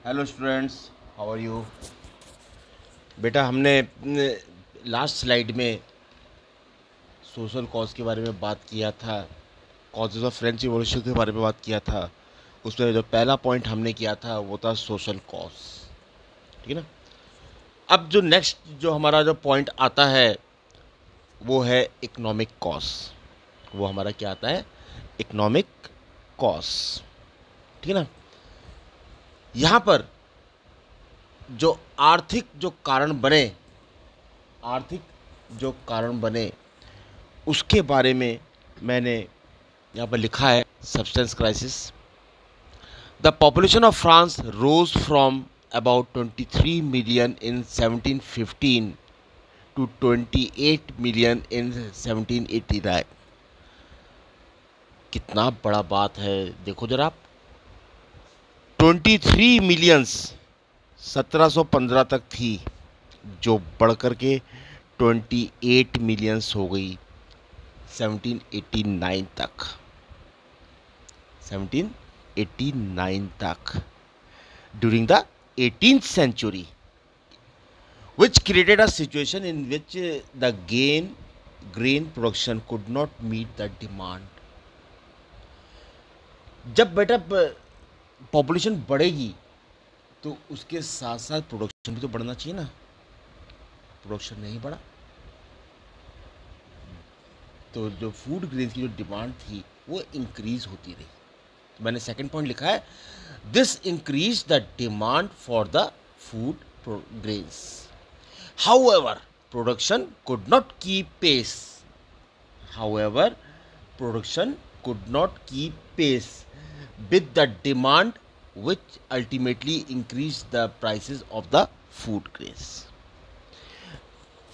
Hello students, how are you. बेटा, हमने last slide में सोशल कॉज के बारे में बात किया था, कॉजेज ऑफ फ्रेंच रिवॉल्यूशन के बारे में बात किया था। उसमें जो पहला पॉइंट हमने किया था वो था सोशल कॉज, ठीक है ना। अब जो नेक्स्ट जो हमारा जो पॉइंट आता है वो है इकोनॉमिक कॉज। वो हमारा क्या आता है? इकोनॉमिक कॉज, ठीक है ना। यहाँ पर जो आर्थिक जो कारण बने उसके बारे में मैंने यहाँ पर लिखा है। Substance crisis. The population of France rose from about 23 million in 1715 to 28 million in 1789। कितना बड़ा बात है, देखो जरा आप। 23 मिलियंस 1715 तक थी, जो बढ़कर के 28 मिलियंस हो गई 1789 तक। 1789 तक, during the 18th century, which created a situation in which the grain production could not meet the demand. जब बेटा पॉपुलेशन बढ़ेगी तो उसके साथ साथ प्रोडक्शन भी तो बढ़ना चाहिए ना। प्रोडक्शन नहीं बढ़ा तो जो फूड ग्रेन्स की जो डिमांड थी वो इंक्रीज होती रही। तो मैंने सेकंड पॉइंट लिखा है, this increase the demand for the food grains, however production could not keep pace. However production could not keep pace with the demand, which ultimately increased the prices of the food grains.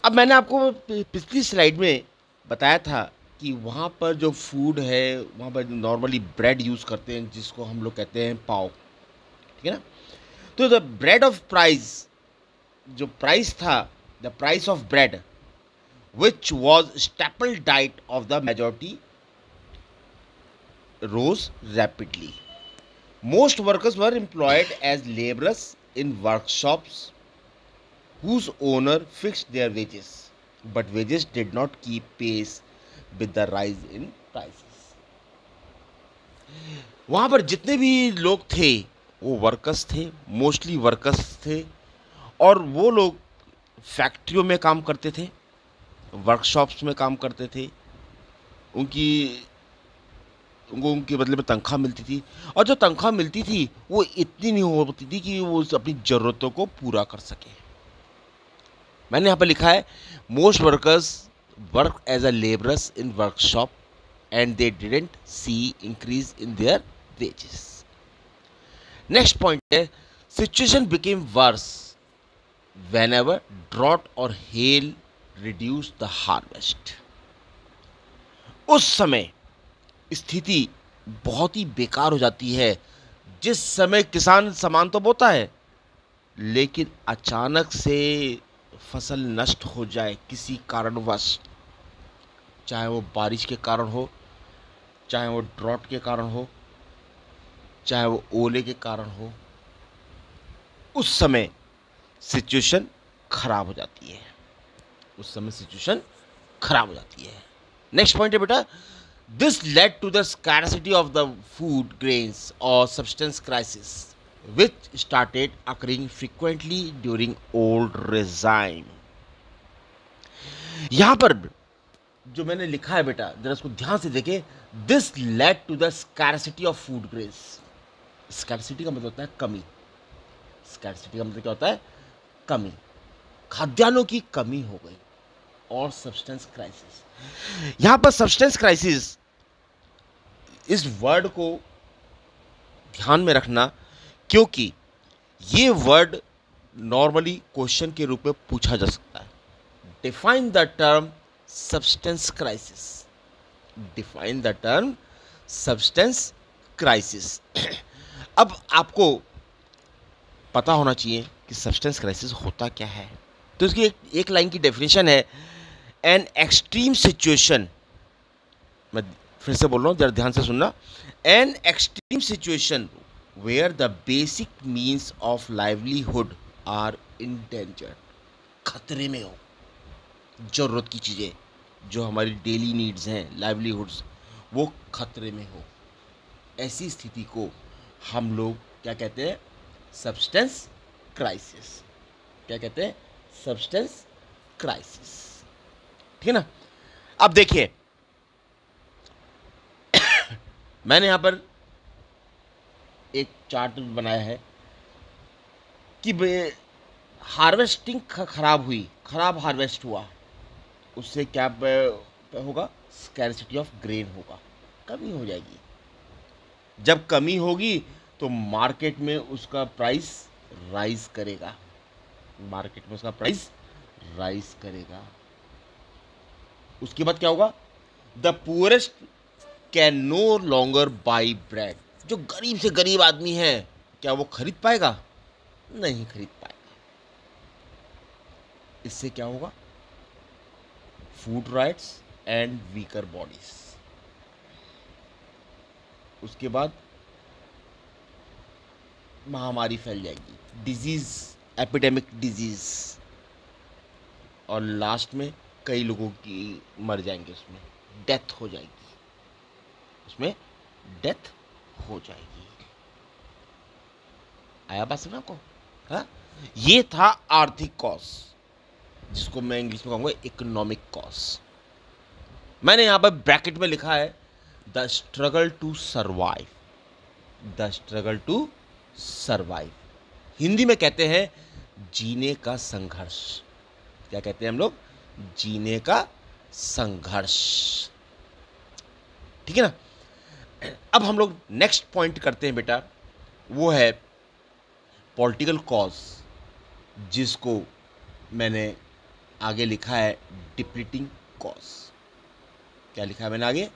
अब मैंने आपको पिछली slide में बताया था कि वहाँ पर जो फूड है वहाँ पर नॉर्मली ब्रेड यूज़ करते हैं, जिसको हम लोग कहते हैं पाव, ठीक है ना। तो द ब्रेड ऑफ प्राइस, जो प्राइस था, the price of bread which was staple diet of the majority rose rapidly. Most workers were employed as laborers in workshops whose owner fixed their wages, but wages did not keep pace with the rise in prices. वहाँ पर जितने भी लोग थे वो workers थे, mostly workers थे, और वो लोग फैक्ट्रियों में काम करते थे, वर्कशॉप्स में काम करते थे। उनको उनके बदले में तनख्वाह मिलती थी, और जो तनख्वाह मिलती थी वो इतनी नहीं होती थी कि वो अपनी ज़रूरतों को पूरा कर सके। मैंने यहाँ पर लिखा है, most workers work as a labourers in workshop and they didn't see increase in their wages. Next point है, situation became worse whenever drought और हेल रिड्यूस द हार्वेस्ट। उस समय स्थिति बहुत ही बेकार हो जाती है। जिस समय किसान सामान तो बोता है, लेकिन अचानक से फसल नष्ट हो जाए किसी कारणवश, चाहे वो बारिश के कारण हो, चाहे वो ड्रॉट के कारण हो, चाहे वो ओले के कारण हो, उस समय सिचुएशन खराब हो जाती है। नेक्स्ट पॉइंट है बेटा, this led to the scarcity of the food grains or substance crisis, which started occurring frequently during old regime. यहां पर जो मैंने लिखा है बेटा, जरा इसको ध्यान से देखें। this led to the scarcity of food grains. scarcity का मतलब होता है कमी। scarcity का मतलब क्या होता है? कमी। खाद्यान्नों की कमी हो गई। और सब्सटेंस क्राइसिस, यहां पर सब्सटेंस क्राइसिस, इस वर्ड को ध्यान में रखना, क्योंकि ये वर्ड नॉर्मली क्वेश्चन के रूप में पूछा जा सकता है। Define the term substance crisis. Define the term substance crisis. अब आपको पता होना चाहिए कि सब्सटेंस क्राइसिस होता क्या है। तो इसकी एक लाइन की डेफिनेशन है, एन एक्सट्रीम सिचुएशन। मैं फिर से बोल रहा हूँ, जरा ध्यान से सुनना। An extreme situation where the basic means of livelihood are endangered, खतरे में हो, जरूरत की चीज़ें जो हमारी डेली नीड्स हैं, लाइवलीहुड्स, वो खतरे में हो, ऐसी स्थिति को हम लोग क्या कहते हैं? Substance crisis. क्या कहते हैं? Substance crisis. ठीक है ना? अब देखिए मैंने यहां पर एक चार्ट बनाया है कि हार्वेस्टिंग खराब हुई, खराब हार्वेस्ट हुआ, उससे क्या होगा? स्कैरसिटी ऑफ ग्रेन होगा, कमी हो जाएगी। जब कमी होगी तो मार्केट में उसका प्राइस राइज करेगा, मार्केट में उसका प्राइस राइज करेगा। उसके बाद क्या होगा? The poorest can no longer buy bread, जो गरीब से गरीब आदमी है क्या वो खरीद पाएगा? नहीं खरीद पाएगा। इससे क्या होगा? Food rights and weaker bodies. उसके बाद महामारी फैल जाएगी, डिजीज, एपिडेमिक डिजीज, और लास्ट में कई लोगों की मर जाएंगे, उसमें डेथ हो जाएगी, उसमें डेथ हो जाएगी। आया बात समझ आपको? हाँ, ये था आर्थिक कॉज, जिसको मैं इंग्लिश में कहूँगा इकोनॉमिक कॉज। मैंने यहाँ पर ब्रैकेट में लिखा है the struggle to survive, the struggle to survive. Hindi में कहते हैं जीने का संघर्ष। क्या कहते हैं हम लोग? जीने का संघर्ष। ठीक है ना? अब हम लोग नेक्स्ट पॉइंट करते हैं बेटा, वो है पॉलिटिकल कॉज, जिसको मैंने आगे लिखा है डिप्लीटिंग कॉज। क्या लिखा है मैंने आगे?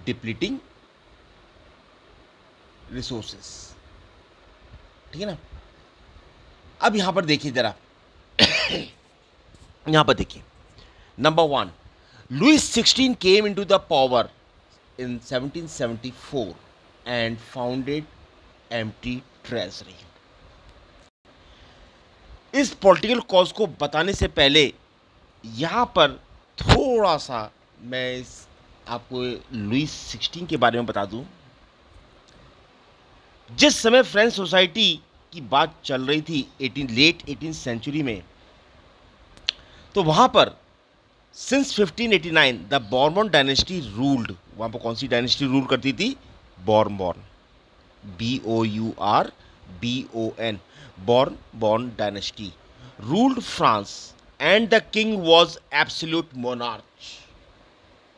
Depleting resources. ठीक है ना? अब यहां पर देखिए जरा यहां पर देखिए, number 1, Louis 16 came into the power in 1774 and founded empty treasury। इस पॉलिटिकल कॉज को बताने से पहले यहां पर थोड़ा सा मैं आपको लुईस 16 के बारे में बता दूं। जिस समय फ्रेंच सोसाइटी की बात चल रही थी लेट 18th सेंचुरी में, तो वहां पर since 1589 the Bourbon dynasty ruled. वहां पर कौन सी डायनेस्टी रूल करती थी? Bourbon, BOURBON, Bourbon dynasty ruled France and the king was absolute monarch.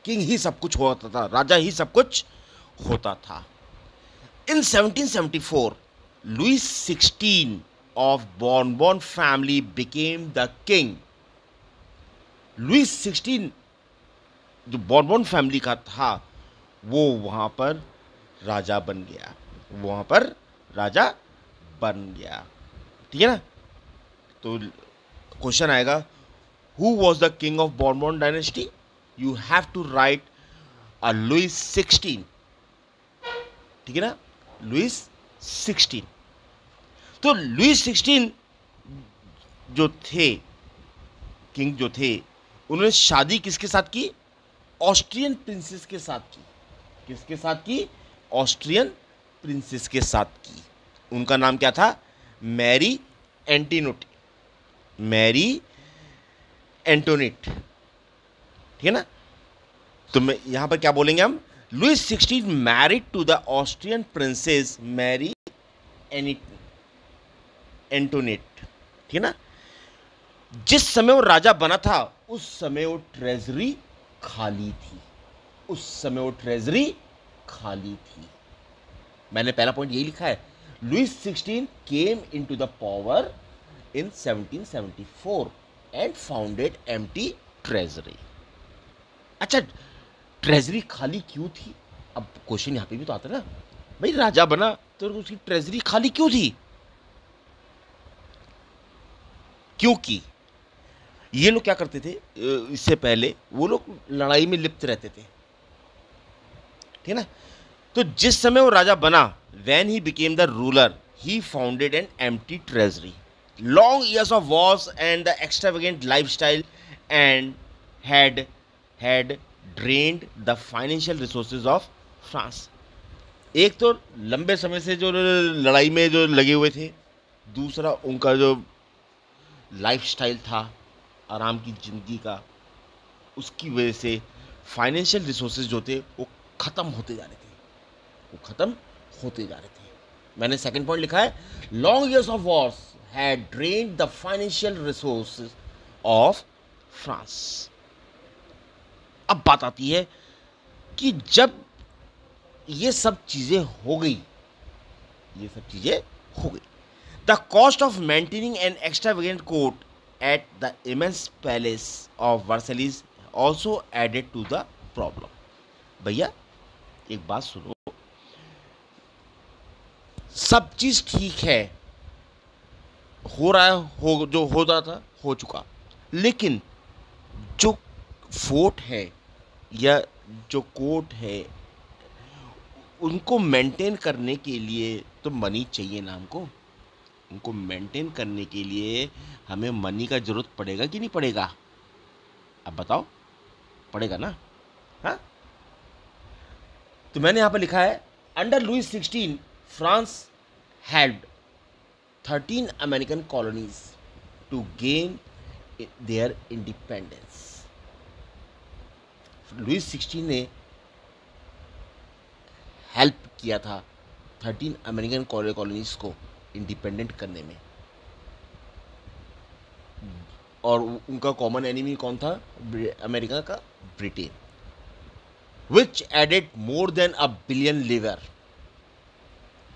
King ही सब कुछ होता था, राजा ही सब कुछ होता था। In 1774 Louis 16 of Bourbon family became the king. Louis 16 जो बॉर्बन फैमिली का था, वो वहां पर राजा बन गया, वहां पर राजा बन गया। ठीक है ना? तो क्वेश्चन आएगा, who was the king of Bourbon dynasty? You have to write a Louis 16। ठीक है ना? लुईस 16। तो लुईस 16 जो थे, किंग जो थे, उन्होंने शादी किसके साथ की? ऑस्ट्रियन प्रिंसेस के साथ की। किसके साथ की? ऑस्ट्रियन प्रिंसेस के साथ की। उनका नाम क्या था? Mary Antoinette, Mary Antoinette. ठीक है ना? तो मैं यहां पर क्या बोलेंगे हम? Louis 16 married to the Austrian princess Marie Antoinette. ठीक है ना? जिस समय वो राजा बना था उस समय वो ट्रेजरी खाली थी, उस समय वो ट्रेजरी खाली थी। मैंने पहला पॉइंट यही लिखा है, Louis 16 came into the power in 1774 and founded empty treasury. अच्छा, ट्रेजरी खाली क्यों थी? अब क्वेश्चन यहां पे भी तो आता है ना भाई, राजा बना तो उसकी ट्रेजरी खाली क्यों थी? क्योंकि ये लोग क्या करते थे, इससे पहले वो लोग लड़ाई में लिप्त रहते थे। ठीक है ना? तो जिस समय वो राजा बना when he became the ruler, he founded an empty treasury. Long years of wars and the extravagant lifestyle and had drained the financial resources of France. एक तो लंबे समय से जो लड़ाई में जो लगे हुए थे, दूसरा उनका जो लाइफस्टाइल था आराम की ज़िंदगी का, उसकी वजह से फाइनेंशियल रिसोर्सेज जो थे वो ख़त्म होते जा रहे थे, वो ख़त्म होते जा रहे थे। मैंने सेकंड पॉइंट लिखा है, long years of Wars had drained the financial resources of France. अब बात आती है कि जब ये सब चीज़ें हो गई, the cost of maintaining an extravagant court at the immense palace of Versailles also added to the problem. भैया एक बात सुनो, सब चीज ठीक है, हो रहा है, हो जो हो रहा था हो चुका, लेकिन जो फोर्ट है या जो कोर्ट है उनको मेंटेन करने के लिए तो मनी चाहिए ना हमको। उनको मेंटेन करने के लिए हमें मनी का जरूरत पड़ेगा कि नहीं पड़ेगा? अब बताओ, पड़ेगा ना? हाँ, तो मैंने यहां पर लिखा है, under Louis 16 France had 13 American colonies to gain their independence. Louis 16 ने हेल्प किया था 13 अमेरिकन कॉलोनीज को इंडिपेंडेंट करने में, और उनका कॉमन एनिमी कौन था? अमेरिका का Britain, which added more than $1 billion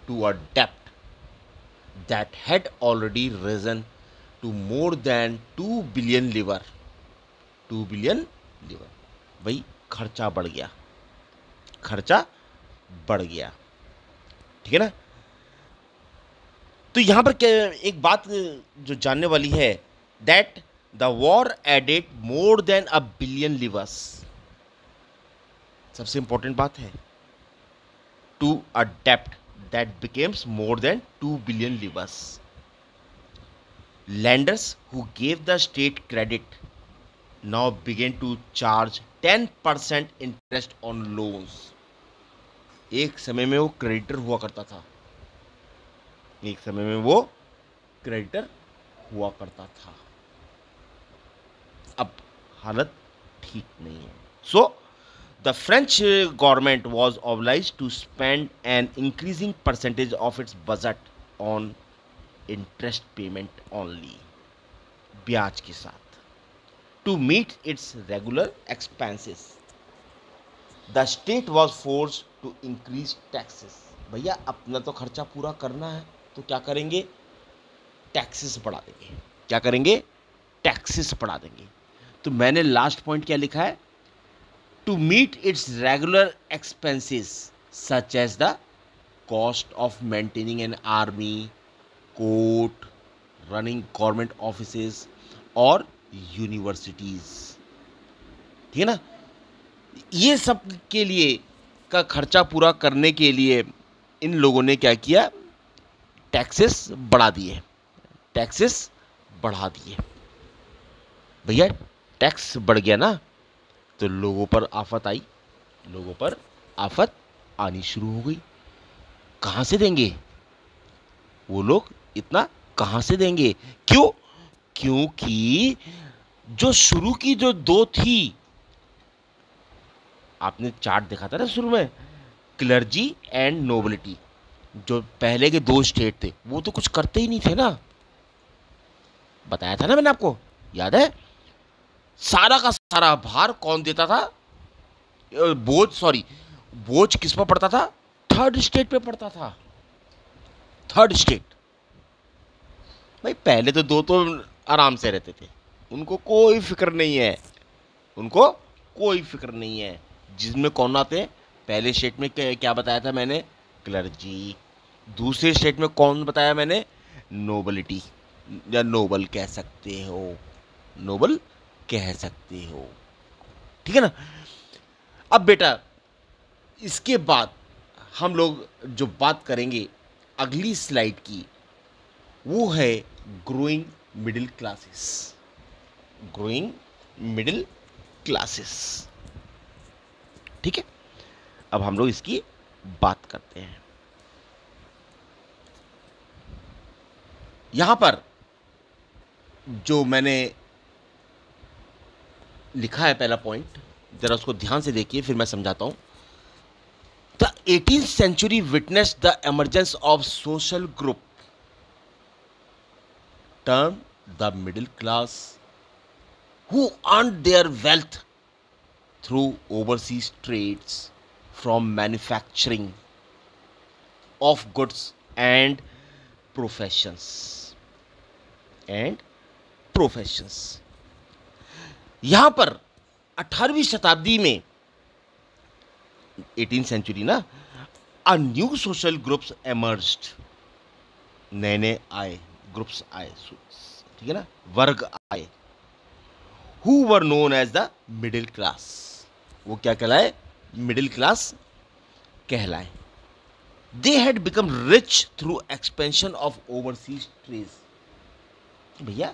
to a debt that had already risen to more than $2 billion. 2 billion livres. भाई खर्चा बढ़ गया, खर्चा बढ़ गया, ठीक है ना? तो यहां पर एक बात जो जानने वाली है, that the war added more than $1 billion livres. सबसे इंपॉर्टेंट बात है, टू अ डेप्ट that becomes more than $2 billion livres. Lenders who gave the state credit now began to charge 10% interest on loans. एक समय में वो क्रेडिटर हुआ करता था, एक समय में वो क्रेडिटर हुआ करता था, अब हालत ठीक नहीं है। सो the French government was obliged to spend an increasing percentage of its budget on interest payment only, ब्याज के साथ, to meet its regular expenses. The state was forced to increase taxes. भैया अपना तो खर्चा पूरा करना है तो क्या करेंगे? टैक्सेस बढ़ा देंगे। क्या करेंगे? टैक्सेस बढ़ा देंगे। तो मैंने लास्ट पॉइंट क्या लिखा है? To meet its regular expenses such as the cost of maintaining an army, court, running government offices और universities, ठीक है ना? ये सब के लिए का खर्चा पूरा करने के लिए इन लोगों ने क्या किया? टैक्सेस बढ़ा दिए, टैक्सेस बढ़ा दिए। भैया टैक्स बढ़ गया ना, तो लोगों पर आफत आई, लोगों पर आफत आनी शुरू हो गई। कहाँ से देंगे वो लोग? इतना कहाँ से देंगे? क्यों? क्योंकि जो शुरू की जो दो थी, आपने चार्ट देखा था ना शुरू में, क्लर्जी एंड नोबिलिटी, जो पहले के दो स्टेट थे वो तो कुछ करते ही नहीं थे ना, बताया था ना मैंने आपको, याद है? सारा का सारा भार कौन देता था? बोझ किस पर पड़ता था? थर्ड स्टेट पे पड़ता था, थर्ड स्टेट। भाई पहले तो दो तो आराम से रहते थे, उनको कोई फिक्र नहीं है, उनको कोई फिक्र नहीं है। जिसमें कौन आते हैं? पहले स्टेट में क्या बताया था मैंने? क्लर्जी। दूसरे स्टेट में कौन बताया मैंने? नोबिलिटी, या नोबल कह सकते हो, नोबल कह सकते हो, ठीक है ना? अब बेटा इसके बाद हम लोग जो बात करेंगे अगली स्लाइड की, वो है growing middle classes. Growing middle classes, ठीक है। अब हम लोग इसकी बात करते हैं। यहां पर जो मैंने लिखा है पहला पॉइंट, जरा उसको ध्यान से देखिए, फिर मैं समझाता हूं। The 18th century witnessed the emergence of social group termed the middle class, who earned their wealth through overseas trades from manufacturing of goods and professions. यहां पर 18वीं शताब्दी में, 18th सेंचुरी ना, a new social groups emerged, नए नए आए, groups आए, ठीक है ना, वर्ग आए, who were known as the middle class. वो क्या कहलाए? मिडिल क्लास कहलाए। They had become rich through expansion of overseas trade. भैया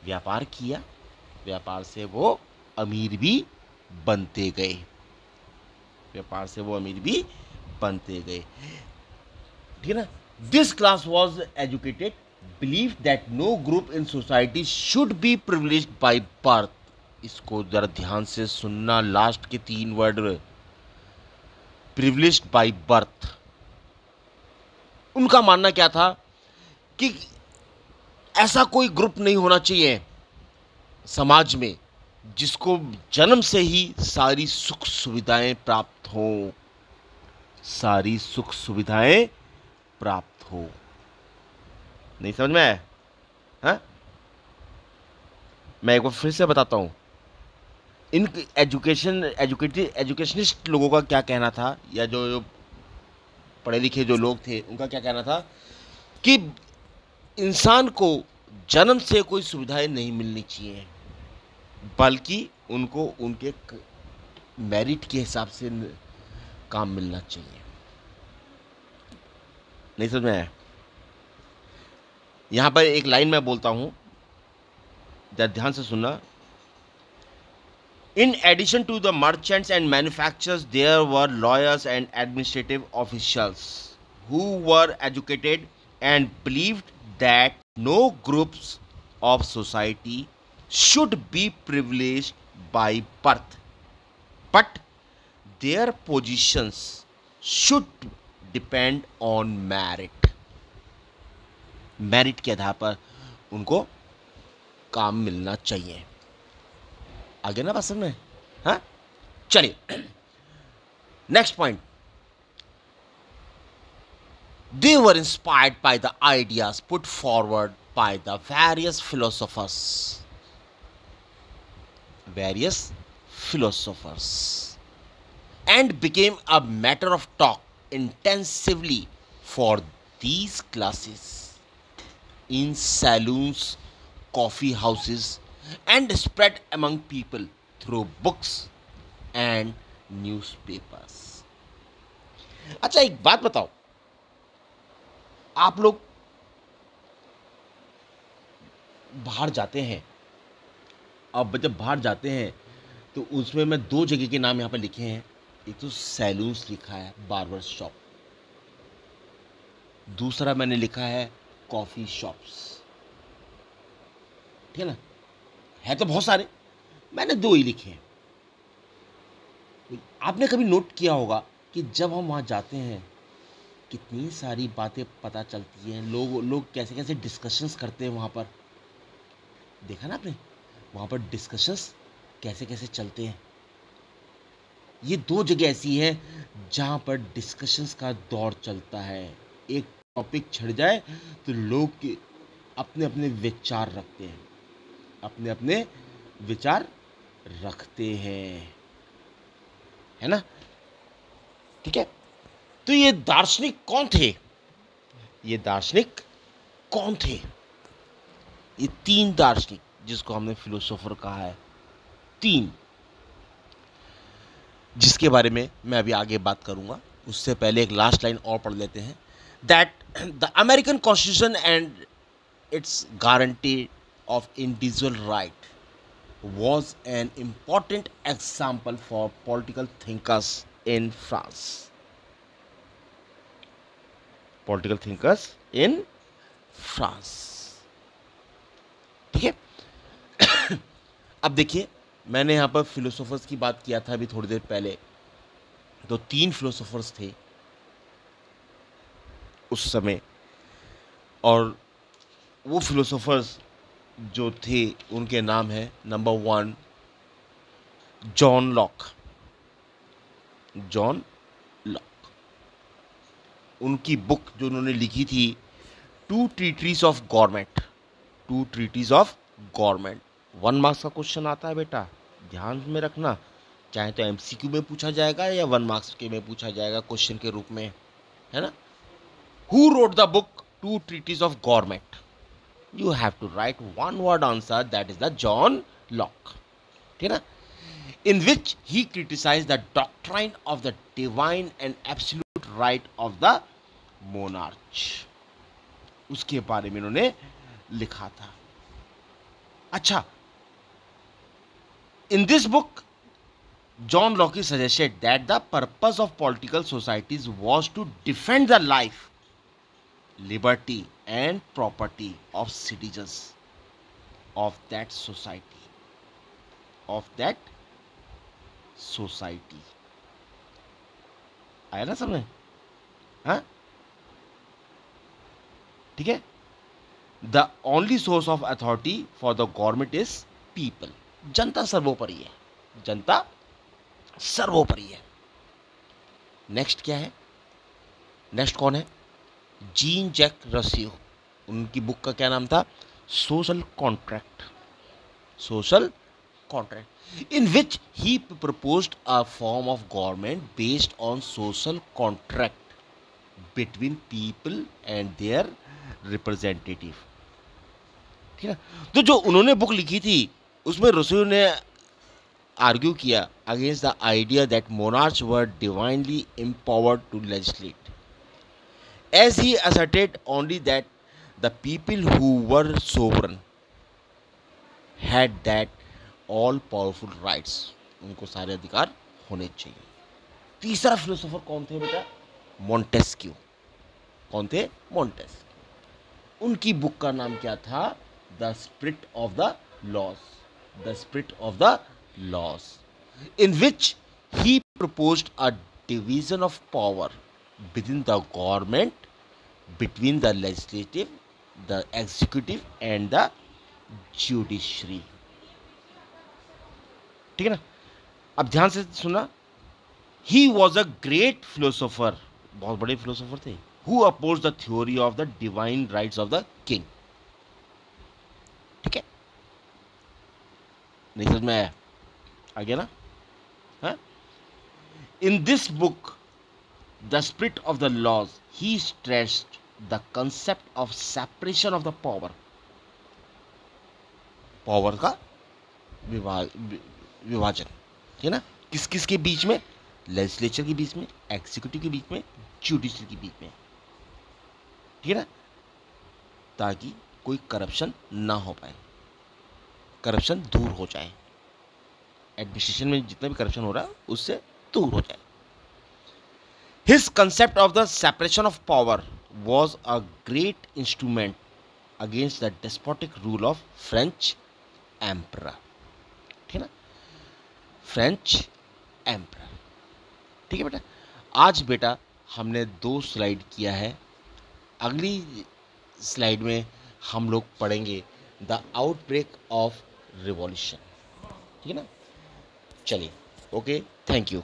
व्यापार किया, व्यापार से वो अमीर भी बनते गए, व्यापार से वो अमीर भी बनते गए, ठीक है ना। This class was educated, believe that no group in society should be privileged by birth. इसको जरा ध्यान से सुनना, लास्ट के 3 वर्ड, प्रिविलेज्ड बाय बर्थ। उनका मानना क्या था कि ऐसा कोई ग्रुप नहीं होना चाहिए समाज में जिसको जन्म से ही सारी सुख सुविधाएं प्राप्त हो, सारी सुख सुविधाएं प्राप्त हो। नहीं समझ में आया? हाँ, मैं एक बार फिर से बताता हूं। इन एजुकेशनिस्ट लोगों का क्या कहना था, या जो पढ़े लिखे जो लोग थे उनका क्या कहना था कि इंसान को जन्म से कोई सुविधाएं नहीं मिलनी चाहिए, बल्कि उनको उनके मेरिट के हिसाब से काम मिलना चाहिए। नहीं समझ में आया? यहां पर एक लाइन मैं बोलता हूं, जरा ध्यान से सुनना। In addition to the merchants and manufacturers, there were lawyers and administrative officials who were educated and believed that no groups of society should be privileged by birth, but their positions should depend on merit. Merit के आधार पर उनको काम मिलना चाहिए। आगे ना बात समझ में? हाँ, चलिए next point. They were inspired by the ideas put forward by the various philosophers and became a matter of talk intensively for these classes in saloons, coffee houses, and spread among people through books and newspapers. अच्छा, एक बात बताओ, आप लोग बाहर जाते हैं, अब जब बाहर जाते हैं तो उसमें मैं 2 जगह के नाम यहाँ पर लिखे हैं। एक तो सैलून्स लिखा है, बार्बर शॉप, दूसरा मैंने लिखा है कॉफी शॉप्स, ठीक है ना। है तो बहुत सारे, मैंने 2 ही लिखे हैं। आपने कभी नोट किया होगा कि जब हम वहाँ जाते हैं कितनी सारी बातें पता चलती हैं, लोग कैसे कैसे डिस्कशंस करते हैं वहाँ पर। देखा ना आपने, वहाँ पर डिस्कशंस कैसे कैसे चलते हैं। ये 2 जगह ऐसी हैं जहाँ पर डिस्कशंस का दौर चलता है। एक टॉपिक छिड़ जाए तो लोग अपने अपने विचार रखते हैं, अपने अपने विचार रखते हैं, है ना, ठीक है। तो ये दार्शनिक कौन थे? ये दार्शनिक कौन थे? ये 3 दार्शनिक, जिसको हमने फिलोसोफर कहा है, 3, जिसके बारे में मैं अभी आगे बात करूंगा। उससे पहले एक लास्ट लाइन और पढ़ लेते हैं, that the American constitution and it's guarantee of individual right was an important example for political thinkers in France. Political thinkers in France. ठीक है। अब देखिए, मैंने यहाँ पर फिलोसोफर्स की बात किया था अभी थोड़ी देर पहले, तो 3 फिलोसोफर्स थे उस समय, और वो फिलोसोफर्स जो थे उनके नाम है, number 1 John Locke. John Locke, उनकी बुक जो उन्होंने लिखी थी, 2 treaties of government. 2 treaties of government 1 marks का क्वेश्चन आता है बेटा, ध्यान में रखना, चाहे तो एमसीक्यू में पूछा जाएगा या 1 मार्क्स के में पूछा जाएगा क्वेश्चन के रूप में, है ना। Who wrote the book 2 treaties of government? You have to write one word answer, that is the John Locke, ठीक है ना, in which he criticized the doctrine of the divine and absolute right of the monarch. उसके बारे में उन्होंने लिखा था। अच्छा, in this book John Locke suggested that the purpose of political societies was to defend the life, liberty and property of citizens of that society, आया ना समझ? हाँ, ठीक है। The only source of authority for the government is people. जनता सर्वोपरि है, जनता सर्वोपरि है। नेक्स्ट क्या है? नेक्स्ट कौन है? Jean Jacques Rousseau. उनकी बुक का क्या नाम था? Social contract. Social contract, in which he proposed a form of government based on social contract between people and their representative, ठीक है। तो जो उन्होंने बुक लिखी थी उसमें रसियो ने आर्ग्यू किया against the idea that monarch were divinely empowered to legislate, as he asserted only that the people who were sovereign had that all powerful rights, उनको सारे अधिकार होने चाहिए। तीसरा फिलोसोफर कौन थे बेटा? मोंटेस्क्यू। कौन थे? मोंटेस्क्यू। उनकी बुक का नाम क्या था? The spirit of the laws. The spirit of the laws, in which he proposed a division of power within the government between the legislative, the executive and the judiciary, ठीक है ना। अब ध्यान से सुना, he was a great philosopher, बहुत बड़े philosopher थे, who opposed the theory of the divine rights of the king, ठीक है। नहीं समझ में आया? आ गया ना? हाँ? In this book The Spirit of the Laws, he stressed the concept of separation of the power. Power का विभाजन, ठीक है ना, किस किस के बीच में? लेजिस्लेचर के बीच में, एग्जीक्यूटिव के बीच में, जुडिशरी के बीच में, ठीक है ना, ताकि कोई करप्शन ना हो पाए, करप्शन दूर हो जाए, एडमिनिस्ट्रेशन में जितना भी करप्शन हो रहा है उससे दूर हो जाए। His concept of the separation of power was a great instrument against the despotic rule of French emperor, ठीक है ना, फ्रेंच एम्परर, ठीक है बेटा। आज बेटा हमने 2 स्लाइड किया है, अगली स्लाइड में हम लोग पढ़ेंगे द आउटब्रेक ऑफ रिवॉल्यूशन, ठीक है ना। चलिए, ओके, थैंक यू।